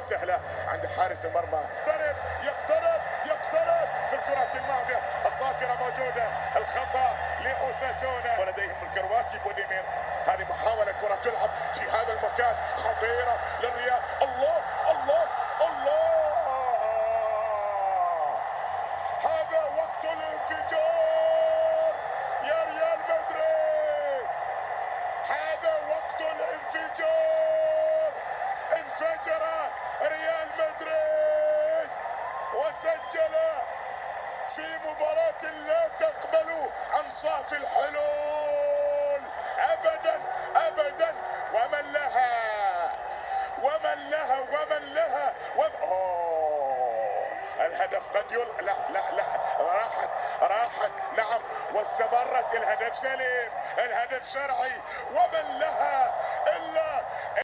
وسهلة عند حارس المرمى. يقترب يقترب يقترب في الكرات الماضية الصافرة موجودة. الخطأ لأوساسونا ولديهم الكرواتي بوديمير. هذه محاولة كرة تلعب في هذا المكان خطيرة للريال. الله الله الله، هذا وقت الانفجار يا ريال مدريد، هذا وقت الانفجار. انفجر ريال مدريد وسجل في مباراة لا تقبل أنصاف الحلول أبدا أبدا. ومن لها ومن لها ومن لها الهدف قد لا لا لا، راحت نعم، واستمرت. الهدف سليم، الهدف شرعي. ومن لها